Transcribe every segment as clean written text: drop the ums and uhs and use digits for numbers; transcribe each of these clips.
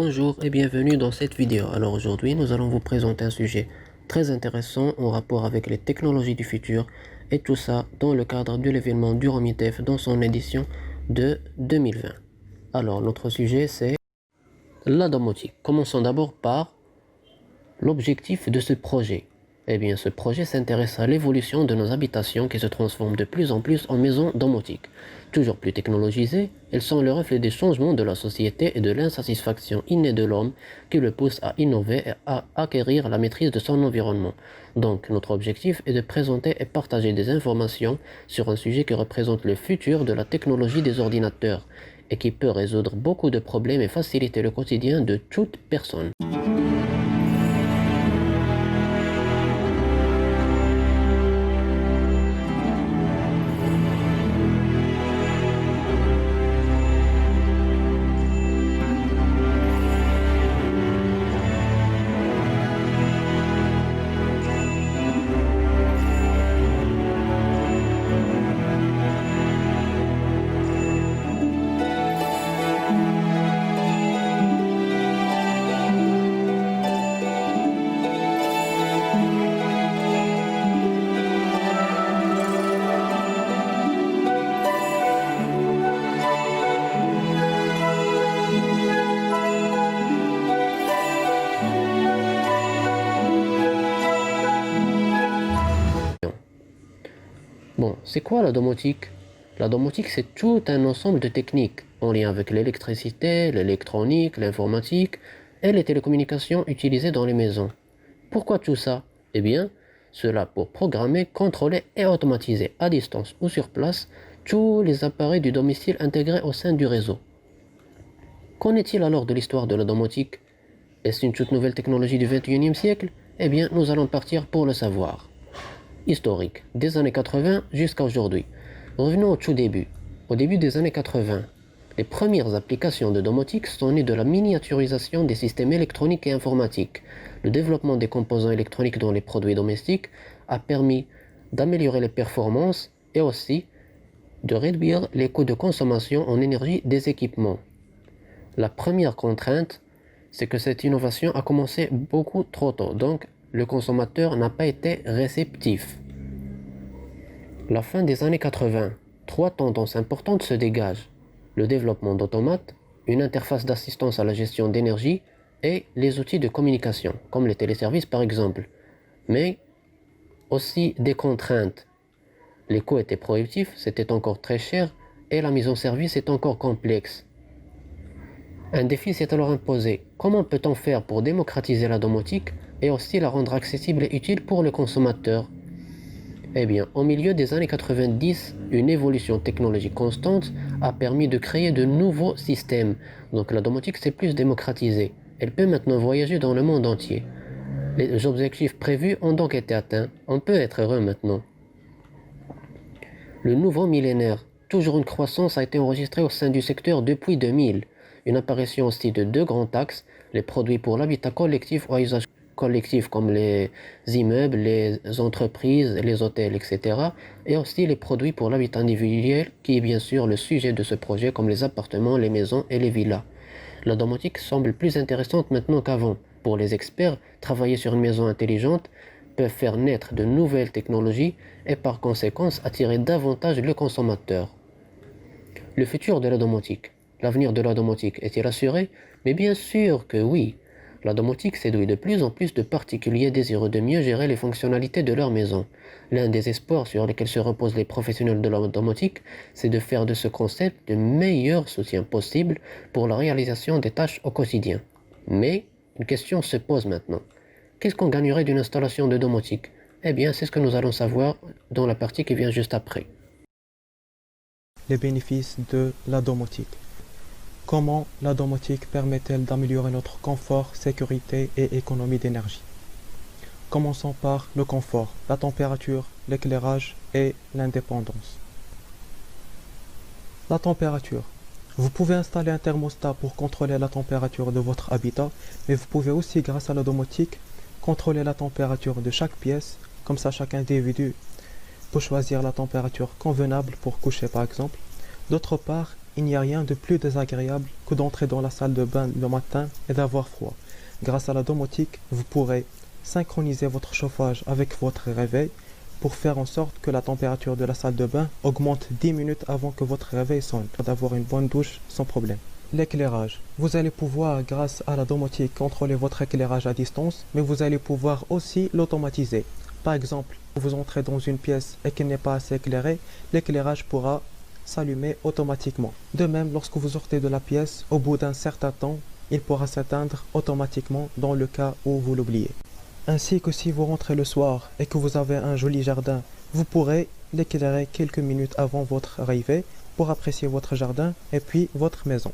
Bonjour et bienvenue dans cette vidéo. Alors aujourd'hui, nous allons vous présenter un sujet très intéressant en rapport avec les technologies du futur et tout ça dans le cadre de l'événement Duromitef dans son édition de 2020. Alors notre sujet c'est la domotique. Commençons d'abord par l'objectif de ce projet. Eh bien, ce projet s'intéresse à l'évolution de nos habitations qui se transforment de plus en plus en maisons domotiques. Toujours plus technologisées, elles sont le reflet des changements de la société et de l'insatisfaction innée de l'homme qui le pousse à innover et à acquérir la maîtrise de son environnement. Donc, notre objectif est de présenter et partager des informations sur un sujet qui représente le futur de la technologie des ordinateurs et qui peut résoudre beaucoup de problèmes et faciliter le quotidien de toute personne. Bon, c'est quoi la domotique? La domotique, c'est tout un ensemble de techniques en lien avec l'électricité, l'électronique, l'informatique et les télécommunications utilisées dans les maisons. Pourquoi tout ça? Eh bien, cela pour programmer, contrôler et automatiser à distance ou sur place tous les appareils du domicile intégrés au sein du réseau. Qu'en est-il alors de l'histoire de la domotique? Est-ce une toute nouvelle technologie du 21e siècle? Eh bien, nous allons partir pour le savoir. Historique, des années 80 jusqu'à aujourd'hui. Revenons au tout début. Au début des années 80, les premières applications de domotique sont nées de la miniaturisation des systèmes électroniques et informatiques. Le développement des composants électroniques dans les produits domestiques a permis d'améliorer les performances et aussi de réduire les coûts de consommation en énergie des équipements. La première contrainte, c'est que cette innovation a commencé beaucoup trop tôt, donc le consommateur n'a pas été réceptif. La fin des années 80, trois tendances importantes se dégagent. Le développement d'automates, une interface d'assistance à la gestion d'énergie et les outils de communication, comme les téléservices par exemple. Mais aussi des contraintes. Les coûts étaient prohibitifs, c'était encore très cher et la mise en service est encore complexe. Un défi s'est alors imposé. Comment peut-on faire pour démocratiser la domotique et aussi la rendre accessible et utile pour le consommateur? Eh bien, au milieu des années 90, une évolution technologique constante a permis de créer de nouveaux systèmes. Donc la domotique s'est plus démocratisée. Elle peut maintenant voyager dans le monde entier. Les objectifs prévus ont donc été atteints. On peut être heureux maintenant. Le nouveau millénaire, toujours une croissance a été enregistrée au sein du secteur depuis 2000. Une apparition aussi de deux grands axes, les produits pour l'habitat collectif ou à usage collectif comme les immeubles, les entreprises, les hôtels, etc. Et aussi les produits pour l'habitat individuel qui est bien sûr le sujet de ce projet comme les appartements, les maisons et les villas. La domotique semble plus intéressante maintenant qu'avant. Pour les experts, travailler sur une maison intelligente peut faire naître de nouvelles technologies et par conséquent attirer davantage le consommateur. Le futur de la domotique. L'avenir de la domotique est-il assuré? Mais bien sûr que oui. La domotique séduit de plus en plus de particuliers désireux de mieux gérer les fonctionnalités de leur maison. L'un des espoirs sur lesquels se reposent les professionnels de la domotique, c'est de faire de ce concept le meilleur soutien possible pour la réalisation des tâches au quotidien. Mais une question se pose maintenant. Qu'est-ce qu'on gagnerait d'une installation de domotique? Eh bien, c'est ce que nous allons savoir dans la partie qui vient juste après. Les bénéfices de la domotique. Comment la domotique permet-elle d'améliorer notre confort, sécurité et économie d'énergie? Commençons par le confort, la température, l'éclairage et l'indépendance. La température. Vous pouvez installer un thermostat pour contrôler la température de votre habitat, mais vous pouvez aussi, grâce à la domotique, contrôler la température de chaque pièce. Comme ça, chaque individu peut choisir la température convenable pour coucher par exemple. D'autre part, il n'y a rien de plus désagréable que d'entrer dans la salle de bain le matin et d'avoir froid. Grâce à la domotique, vous pourrez synchroniser votre chauffage avec votre réveil pour faire en sorte que la température de la salle de bain augmente 10 minutes avant que votre réveil sonne, d'avoir une bonne douche sans problème. L'éclairage. Vous allez pouvoir, grâce à la domotique, contrôler votre éclairage à distance, mais vous allez pouvoir aussi l'automatiser. Par exemple, vous entrez dans une pièce et qu'elle n'est pas assez éclairée, l'éclairage pourra s'allumer automatiquement. De même, lorsque vous sortez de la pièce, au bout d'un certain temps, il pourra s'éteindre automatiquement dans le cas où vous l'oubliez. Ainsi que si vous rentrez le soir et que vous avez un joli jardin, vous pourrez l'éclairer quelques minutes avant votre arrivée pour apprécier votre jardin et puis votre maison.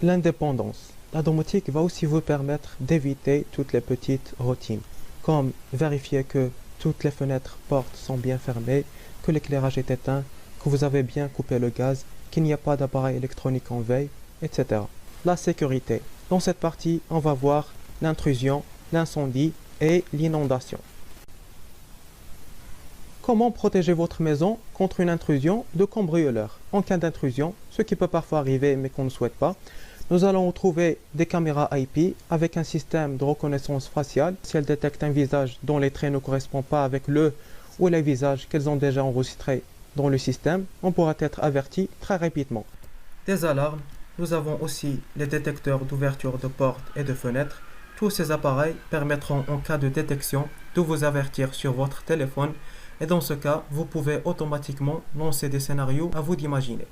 L'indépendance. La domotique va aussi vous permettre d'éviter toutes les petites routines, comme vérifier que toutes les fenêtres, portes sont bien fermées, que l'éclairage est éteint, que vous avez bien coupé le gaz, qu'il n'y a pas d'appareil électronique en veille, etc. La sécurité. Dans cette partie, on va voir l'intrusion, l'incendie et l'inondation. Comment protéger votre maison contre une intrusion de cambrioleurs? En cas d'intrusion, ce qui peut parfois arriver mais qu'on ne souhaite pas, nous allons trouver des caméras IP avec un système de reconnaissance faciale. Si elles détectent un visage dont les traits ne correspondent pas avec le ou les visages qu'elles ont déjà enregistrés dans le système, on pourra être averti très rapidement. Des alarmes. Nous avons aussi les détecteurs d'ouverture de portes et de fenêtres. Tous ces appareils permettront en cas de détection de vous avertir sur votre téléphone et dans ce cas, vous pouvez automatiquement lancer des scénarios à vous d'imaginer.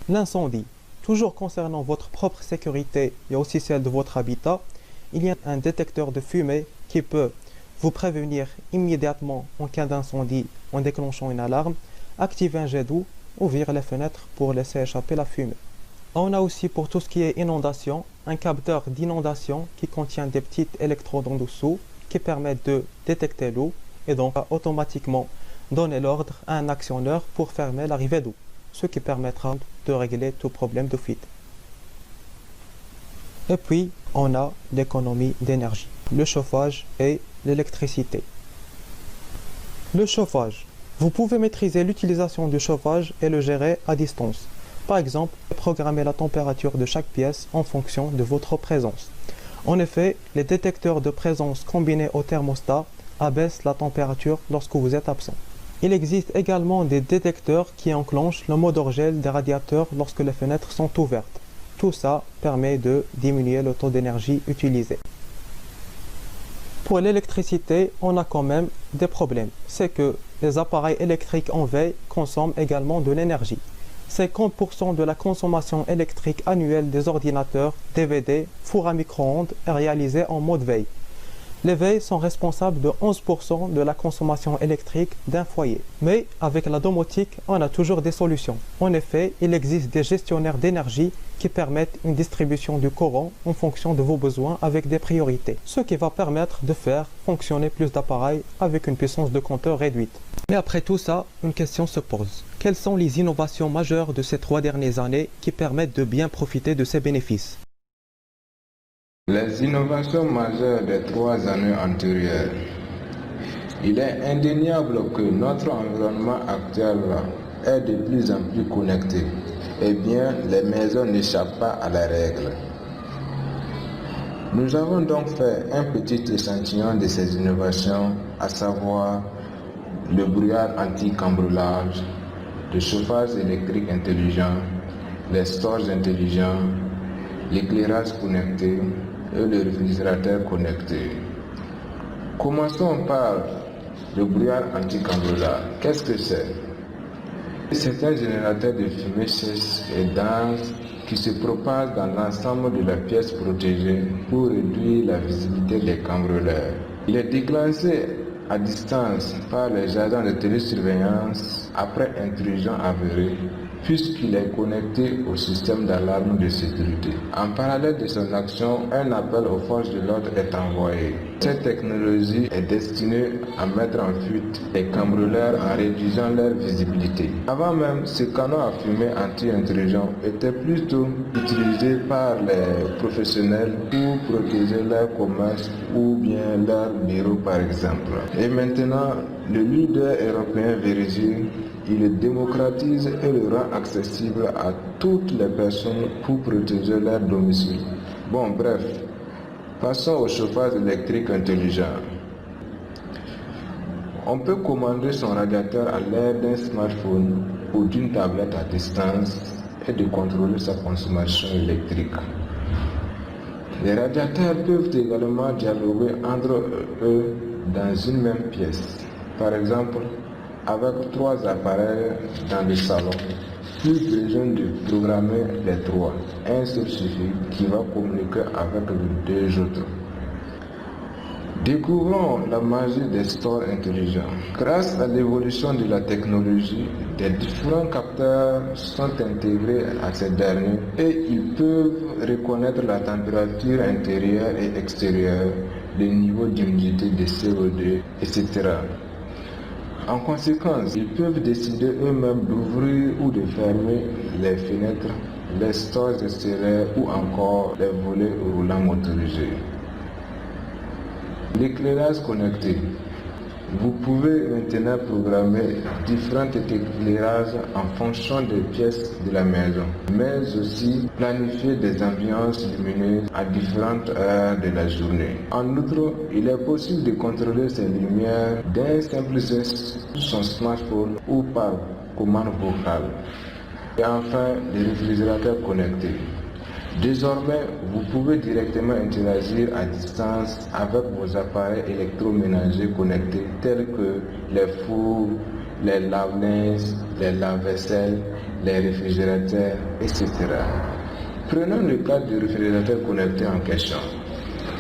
L'incendie. Toujours concernant votre propre sécurité et aussi celle de votre habitat, il y a un détecteur de fumée qui peut vous prévenir immédiatement en cas d'incendie en déclenchant une alarme, activer un jet d'eau, ouvrir les fenêtres pour laisser échapper la fumée. On a aussi pour tout ce qui est inondation, un capteur d'inondation qui contient des petites électrodes en dessous qui permettent de détecter l'eau et donc à automatiquement donner l'ordre à un actionneur pour fermer l'arrivée d'eau, ce qui permettra de régler tout problème de fuite. Et puis, on a l'économie d'énergie, le chauffage et l'électricité. Le chauffage. Vous pouvez maîtriser l'utilisation du chauffage et le gérer à distance. Par exemple, programmer la température de chaque pièce en fonction de votre présence. En effet, les détecteurs de présence combinés au thermostat abaissent la température lorsque vous êtes absent. Il existe également des détecteurs qui enclenchent le mode hors-gel des radiateurs lorsque les fenêtres sont ouvertes. Tout ça permet de diminuer le taux d'énergie utilisé. Pour l'électricité, on a quand même des problèmes. C'est que les appareils électriques en veille consomment également de l'énergie. 50% de la consommation électrique annuelle des ordinateurs, DVD, fours à micro-ondes est réalisée en mode veille. Les veilles sont responsables de 11% de la consommation électrique d'un foyer. Mais avec la domotique, on a toujours des solutions. En effet, il existe des gestionnaires d'énergie qui permettent une distribution du courant en fonction de vos besoins avec des priorités. Ce qui va permettre de faire fonctionner plus d'appareils avec une puissance de compteur réduite. Mais après tout ça, une question se pose. Quelles sont les innovations majeures de ces 3 dernières années qui permettent de bien profiter de ces bénéfices? Les innovations majeures des 3 années antérieures. Il est indéniable que notre environnement actuel est de plus en plus connecté. Eh bien, les maisons n'échappent pas à la règle. Nous avons donc fait un petit échantillon de ces innovations, à savoir le brouillard anti-cambriolage, le chauffage électrique intelligent, les stores intelligents, l'éclairage connecté et le réfrigérateur connecté. Commençons par le brouillard anti-cambriolage. Qu'est-ce que c'est? C'est un générateur de fumée sèche et dense qui se propage dans l'ensemble de la pièce protégée pour réduire la visibilité des cambrioleurs. Il est déclenché à distance par les agents de télésurveillance après intrusion avérée, puisqu'il est connecté au système d'alarme de sécurité. En parallèle de son action, un appel aux forces de l'ordre est envoyé. Cette technologie est destinée à mettre en fuite les cambrioleurs en réduisant leur visibilité. Avant même, ce canon à fumée anti-intrusion était plutôt utilisé par les professionnels pour protéger leur commerce ou bien leur bureau par exemple. Et maintenant, le leader européen Verizon, il le démocratise et le rend accessible à toutes les personnes pour protéger leur domicile. Bon, bref, passons au chauffage électrique intelligent. On peut commander son radiateur à l'aide d'un smartphone ou d'une tablette à distance et de contrôler sa consommation électrique. Les radiateurs peuvent également dialoguer entre eux dans une même pièce. Par exemple, avec 3 appareils dans le salon, plus besoin de programmer les 3. Un seul suffit qui va communiquer avec les 2 autres. Découvrons la magie des stores intelligents. Grâce à l'évolution de la technologie, des différents capteurs sont intégrés à ces derniers et ils peuvent reconnaître la température intérieure et extérieure, le niveau d'humidité de CO2, etc. En conséquence, ils peuvent décider eux-mêmes d'ouvrir ou de fermer les fenêtres, les stores extérieurs ou encore les volets roulants motorisés. L'éclairage connecté. Vous pouvez maintenant programmer différents éclairages en fonction des pièces de la maison, mais aussi planifier des ambiances lumineuses à différentes heures de la journée. En outre, il est possible de contrôler ces lumières d'un simple geste sur son smartphone ou par commande vocale. Et enfin, les réfrigérateurs connectés. Désormais, vous pouvez directement interagir à distance avec vos appareils électroménagers connectés tels que les fours, les lave-linges, les lave-vaisselle, les réfrigérateurs, etc. Prenons le cas du réfrigérateur connecté en question.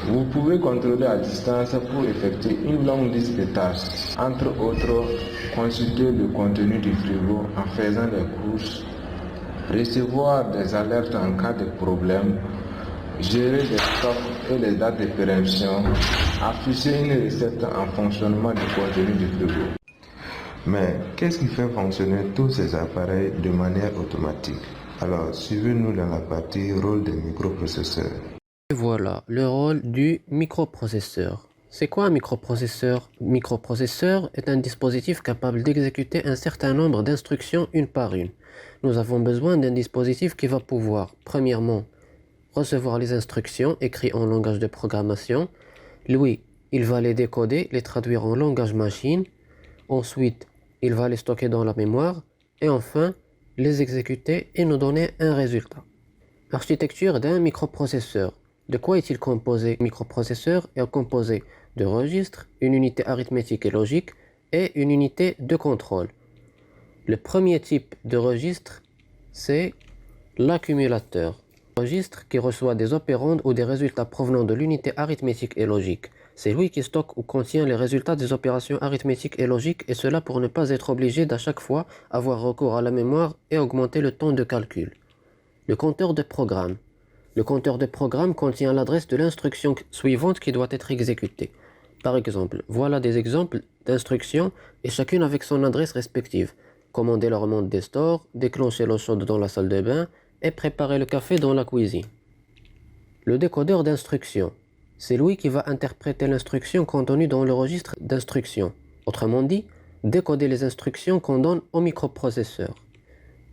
Vous pouvez contrôler à distance pour effectuer une longue liste de tâches. Entre autres, consulter le contenu du frigo en faisant des courses, recevoir des alertes en cas de problème, gérer les stocks et les dates de péremption, afficher une recette en fonctionnement du contenu du frigo. Mais qu'est-ce qui fait fonctionner tous ces appareils de manière automatique? Alors, suivez-nous dans la partie rôle des microprocesseurs. Et voilà le rôle du microprocesseur. C'est quoi un microprocesseur? Microprocesseur est un dispositif capable d'exécuter un certain nombre d'instructions une par une. Nous avons besoin d'un dispositif qui va pouvoir, premièrement, recevoir les instructions écrites en langage de programmation. Lui, il va les décoder, les traduire en langage machine. Ensuite, il va les stocker dans la mémoire. Et enfin, les exécuter et nous donner un résultat. L'architecture d'un microprocesseur. De quoi est-il composé? Le microprocesseur est composé de registres, une unité arithmétique et logique et une unité de contrôle. Le premier type de registre, c'est l'accumulateur. Registre qui reçoit des opérandes ou des résultats provenant de l'unité arithmétique et logique. C'est lui qui stocke ou contient les résultats des opérations arithmétiques et logiques, et cela pour ne pas être obligé d'à chaque fois avoir recours à la mémoire et augmenter le temps de calcul. Le compteur de programme. Le compteur de programme contient l'adresse de l'instruction suivante qui doit être exécutée. Par exemple, voilà des exemples d'instructions et chacune avec son adresse respective. Commander la remonte des stores, déclencher l'eau chaude dans la salle de bain et préparer le café dans la cuisine. Le décodeur d'instructions. C'est lui qui va interpréter l'instruction contenue dans le registre d'instructions. Autrement dit, décoder les instructions qu'on donne au microprocesseur.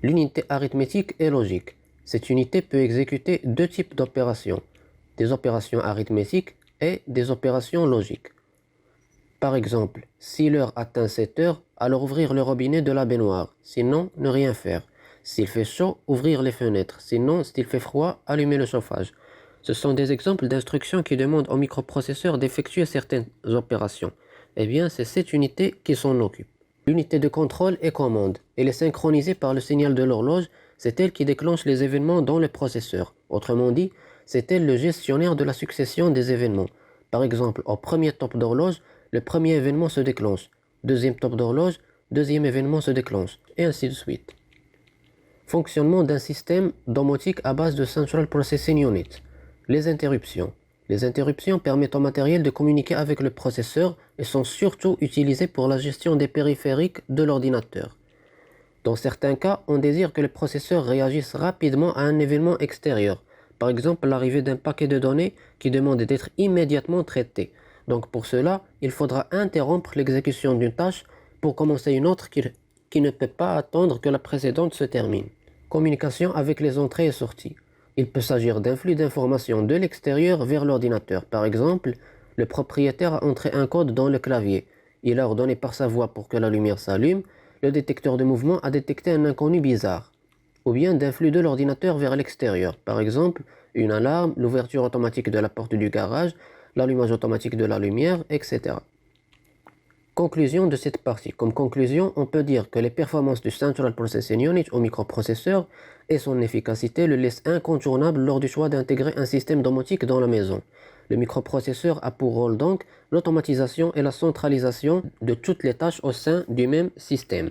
L'unité arithmétique et logique. Cette unité peut exécuter 2 types d'opérations, des opérations arithmétiques et des opérations logiques. Par exemple, si l'heure atteint 7 heures, alors ouvrir le robinet de la baignoire, sinon ne rien faire. S'il fait chaud, ouvrir les fenêtres, sinon s'il fait froid, allumer le chauffage. Ce sont des exemples d'instructions qui demandent au microprocesseur d'effectuer certaines opérations. Eh bien, c'est cette unité qui s'en occupe. L'unité de contrôle et commande. Elle est synchronisée par le signal de l'horloge. C'est elle qui déclenche les événements dans le processeur. Autrement dit, c'est elle le gestionnaire de la succession des événements. Par exemple, au premier top d'horloge, le premier événement se déclenche. Deuxième top d'horloge, deuxième événement se déclenche. Et ainsi de suite. Fonctionnement d'un système domotique à base de Central Processing Unit. Les interruptions. Les interruptions permettent au matériel de communiquer avec le processeur et sont surtout utilisées pour la gestion des périphériques de l'ordinateur. Dans certains cas, on désire que le processeur réagisse rapidement à un événement extérieur, par exemple l'arrivée d'un paquet de données qui demande d'être immédiatement traité. Donc pour cela, il faudra interrompre l'exécution d'une tâche pour commencer une autre qui ne peut pas attendre que la précédente se termine. Communication avec les entrées et sorties. Il peut s'agir d'un flux d'informations de l'extérieur vers l'ordinateur. Par exemple, le propriétaire a entré un code dans le clavier. Il a ordonné par sa voix pour que la lumière s'allume. Le détecteur de mouvement a détecté un inconnu bizarre. Ou bien d'un flux de l'ordinateur vers l'extérieur. Par exemple, une alarme, l'ouverture automatique de la porte du garage, l'allumage automatique de la lumière, etc. Conclusion de cette partie. Comme conclusion, on peut dire que les performances du Central Processing Unit au microprocesseur et son efficacité le laissent incontournable lors du choix d'intégrer un système domotique dans la maison. Le microprocesseur a pour rôle donc l'automatisation et la centralisation de toutes les tâches au sein du même système.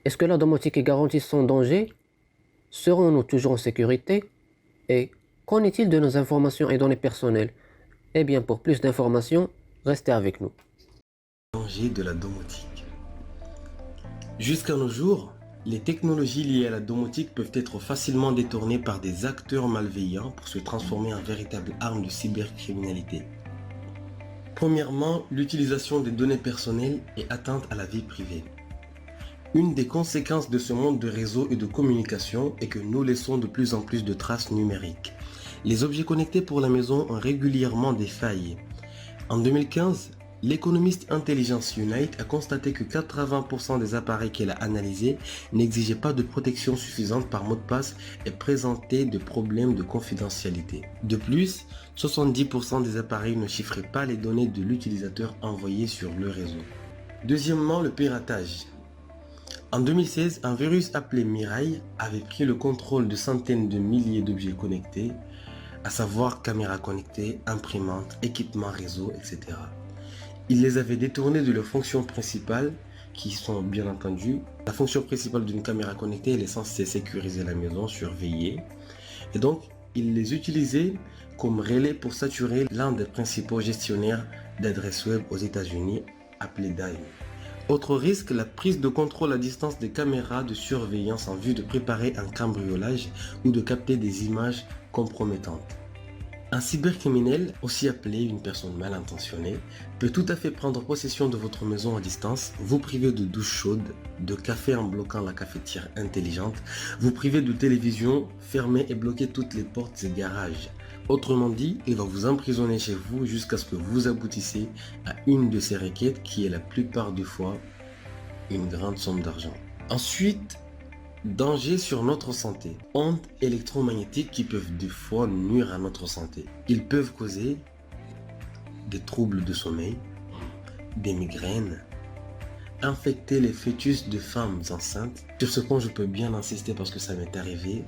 Est-ce que la domotique est garantie sans danger? Serons-nous toujours en sécurité? Et qu'en est-il de nos informations et données personnelles? Eh bien, pour plus d'informations, restez avec nous. Danger de la domotique. Jusqu'à nos jours, les technologies liées à la domotique peuvent être facilement détournées par des acteurs malveillants pour se transformer en véritable arme de cybercriminalité. Premièrement, l'utilisation des données personnelles et atteinte à la vie privée. Une des conséquences de ce monde de réseaux et de communication est que nous laissons de plus en plus de traces numériques. Les objets connectés pour la maison ont régulièrement des failles. En 2015, l'économiste Intelligence Unite a constaté que 80% des appareils qu'elle a analysés n'exigeaient pas de protection suffisante par mot de passe et présentaient des problèmes de confidentialité. De plus, 70% des appareils ne chiffraient pas les données de l'utilisateur envoyées sur le réseau. Deuxièmement, le piratage. En 2016, un virus appelé Mirai avait pris le contrôle de centaines de milliers d'objets connectés, à savoir caméras connectées, imprimantes, équipements réseau, etc. Il les avait détournés de leurs fonctions principales, qui sont bien entendu, la fonction principale d'une caméra connectée, elle est censée sécuriser la maison, surveiller. Et donc, il les utilisait comme relais pour saturer l'un des principaux gestionnaires d'adresses web aux États-Unis, appelé Dime. Autre risque, la prise de contrôle à distance des caméras de surveillance en vue de préparer un cambriolage ou de capter des images compromettantes. Un cybercriminel, aussi appelé une personne mal intentionnée, peut tout à fait prendre possession de votre maison à distance, vous priver de douche chaude, de café en bloquant la cafetière intelligente, vous priver de télévision, fermer et bloquer toutes les portes et garages. Autrement dit, il va vous emprisonner chez vous jusqu'à ce que vous aboutissiez à une de ces requêtes qui est la plupart du fois une grande somme d'argent. Ensuite, danger sur notre santé. Ondes électromagnétiques qui peuvent des fois nuire à notre santé. Ils peuvent causer des troubles de sommeil, des migraines, infecter les fœtus de femmes enceintes. Sur ce point, je peux bien insister parce que ça m'est arrivé.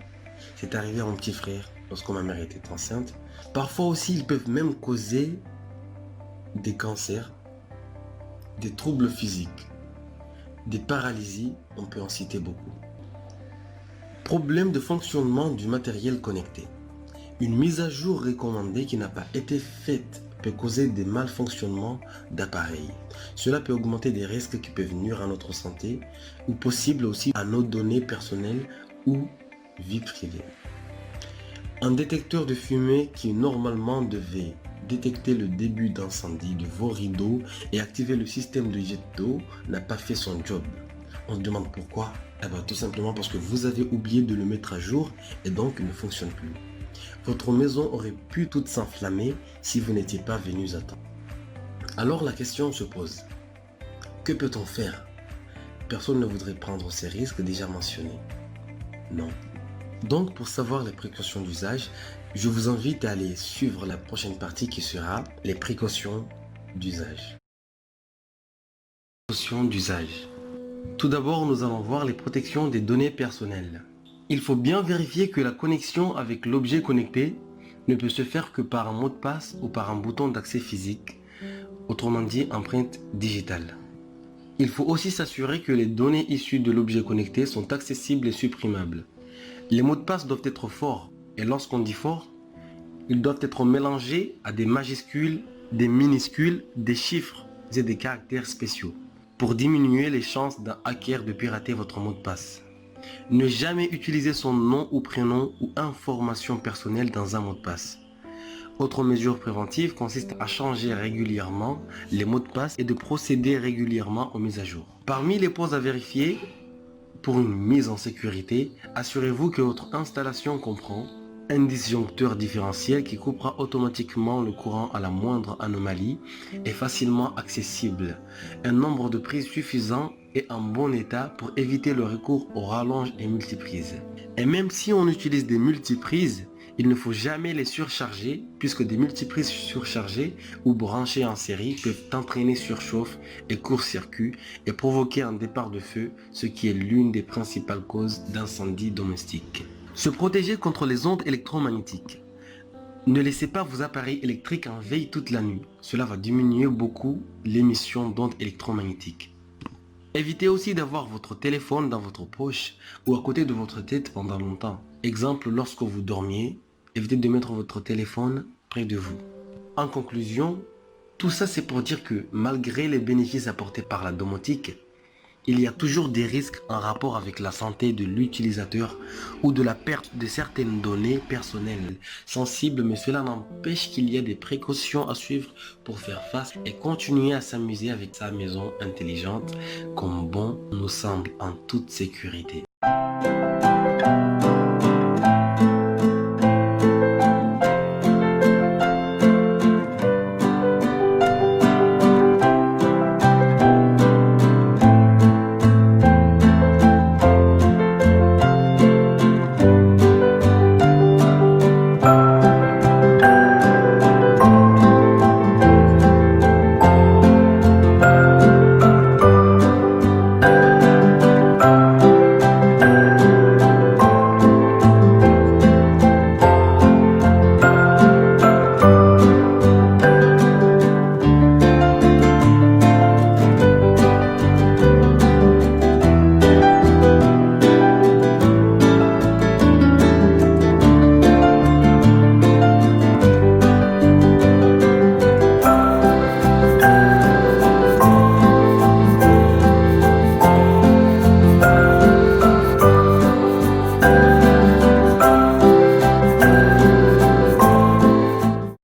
C'est arrivé à mon petit frère lorsque ma mère était enceinte. Parfois aussi, ils peuvent même causer des cancers, des troubles physiques, des paralysies, on peut en citer beaucoup. Problème de fonctionnement du matériel connecté. Une mise à jour recommandée qui n'a pas été faite peut causer des malfonctionnements d'appareils. Cela peut augmenter des risques qui peuvent nuire à notre santé ou possible aussi à nos données personnelles ou vie privée. Un détecteur de fumée qui normalement devait détecter le début d'incendie de vos rideaux et activer le système de jet d'eau n'a pas fait son job. On se demande pourquoi? Eh bien, tout simplement parce que vous avez oublié de le mettre à jour et donc il ne fonctionne plus. Votre maison aurait pu toute s'enflammer si vous n'étiez pas venus à temps. Alors la question se pose. Que peut-on faire? Personne ne voudrait prendre ces risques déjà mentionnés. Non. Donc pour savoir les précautions d'usage, je vous invite à aller suivre la prochaine partie qui sera les précautions d'usage. Précautions d'usage. Tout d'abord, nous allons voir les protections des données personnelles. Il faut bien vérifier que la connexion avec l'objet connecté ne peut se faire que par un mot de passe ou par un bouton d'accès physique, autrement dit empreinte digitale. Il faut aussi s'assurer que les données issues de l'objet connecté sont accessibles et supprimables. Les mots de passe doivent être forts, et lorsqu'on dit fort, Ils doivent être mélangés à des majuscules, des minuscules, des chiffres et des caractères spéciaux pour diminuer les chances d'un hacker de pirater votre mot de passe. Ne jamais utiliser son nom ou prénom ou information personnelle dans un mot de passe. Autre mesure préventive consiste à changer régulièrement les mots de passe et de procéder régulièrement aux mises à jour. Parmi les points à vérifier pour une mise en sécurité, assurez-vous que votre installation comprend un disjoncteur différentiel qui coupera automatiquement le courant à la moindre anomalie et facilement accessible, un nombre de prises suffisant et en bon état pour éviter le recours aux rallonges et multiprises. Et même si on utilise des multiprises, il ne faut jamais les surcharger puisque des multiprises surchargées ou branchées en série peuvent entraîner surchauffe et court-circuit et provoquer un départ de feu, ce qui est l'une des principales causes d'incendie domestique. Se protéger contre les ondes électromagnétiques. Ne laissez pas vos appareils électriques en veille toute la nuit. Cela va diminuer beaucoup l'émission d'ondes électromagnétiques. Évitez aussi d'avoir votre téléphone dans votre poche ou à côté de votre tête pendant longtemps. Exemple, lorsque vous dormiez, évitez de mettre votre téléphone près de vous. En conclusion, tout ça c'est pour dire que malgré les bénéfices apportés par la domotique, il y a toujours des risques en rapport avec la santé de l'utilisateur ou de la perte de certaines données personnelles sensibles, mais cela n'empêche qu'il y a des précautions à suivre pour faire face et continuer à s'amuser avec sa maison intelligente comme bon nous semble en toute sécurité.